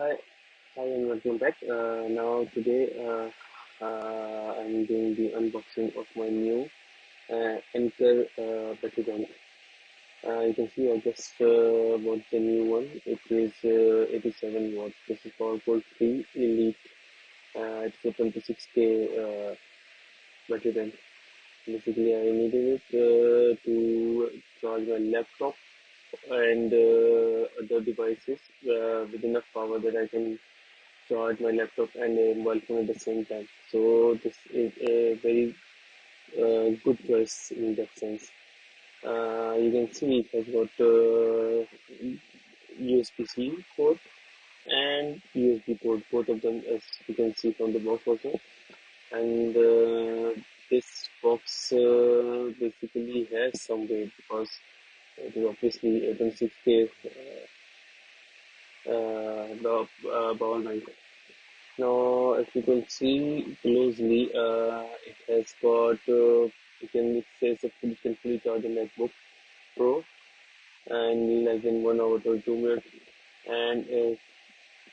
Hi, hi, and welcome back. Now today, I'm doing the unboxing of my new Anker battery bank. You can see I just bought the new one. It is 87 watts. This is PowerCore 3 Elite. It's a 26K battery bank. Basically, I needed it to charge my laptop and other devices with enough power that I can charge my laptop and a mobile phone at the same time. So this is a very good choice in that sense. You can see it has got USB-C port and USB port, both of them, as you can see from the box also. And this box basically has some weight because it is obviously a 26K power bank. Now, if you can see closely, it has got, it says that you can fully charge a MacBook Pro and less than 1 hour or 2 minutes. And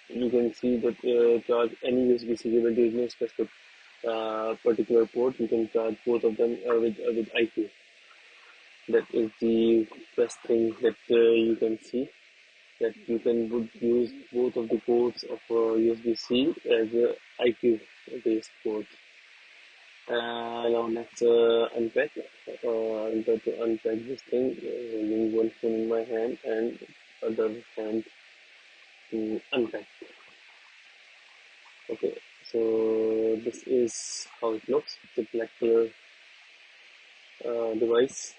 you can see that charge any USB-C cable, there is no specific particular port. You can charge both of them with IP. That is the best thing that you can see. That you can use both of the ports of USB-C as a IP based port. Now let's unpack. I'm going to unpack this thing using one phone in my hand and other hand to unpack. Okay, so this is how it looks. It's a black color device.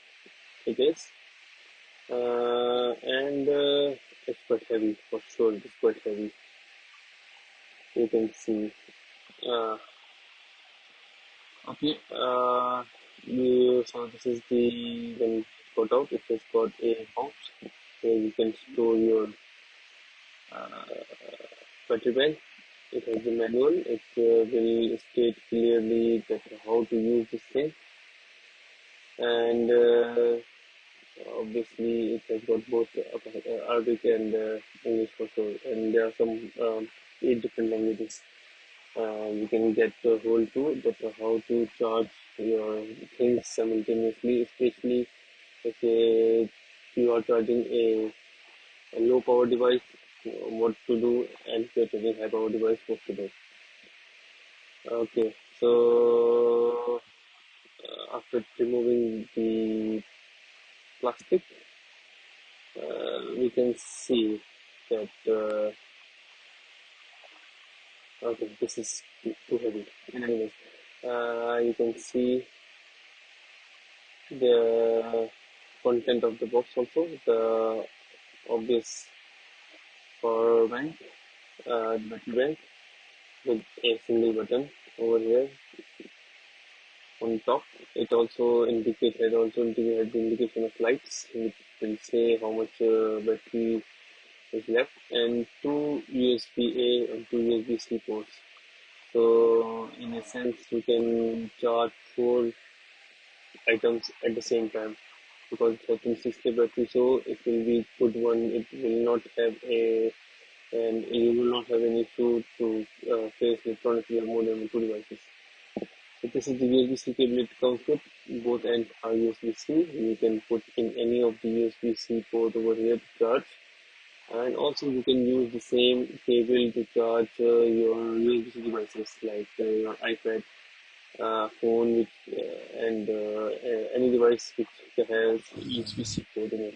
It is, and it's quite heavy for sure. It's quite heavy. You can see. Uh, Okay, so this is the when got out. It has got a box where you can store your battery bank. It has the manual. It will state clearly that how to use this thing, and obviously it has got both Arabic and English for sure. And there are some 8 different languages. You can get the whole tool that how to charge your things simultaneously, especially if you are charging a low power device, what to do, and if you're charging high power device, what to do. Okay, so after removing the plastic, we can see that okay, this is too heavy. Anyways, you can see the content of the box also, the obvious power bank, battery bank with a single button over here on top. It also indicates the indication of lights, which will say how much battery is left, and two USB-A and two USB-C ports. So in a sense, you can charge 4 items at the same time because it's a 26K battery, so it will be good one. It will not have a and you will not have any issue to face electronically or more than 2 devices. So this is the USB-C cable it comes with. Both ends are USB-C. You can put in any of the USB-C port over here to charge. And also you can use the same cable to charge your USB-C devices like your iPad, phone, which, and any device which has USB-C port in it.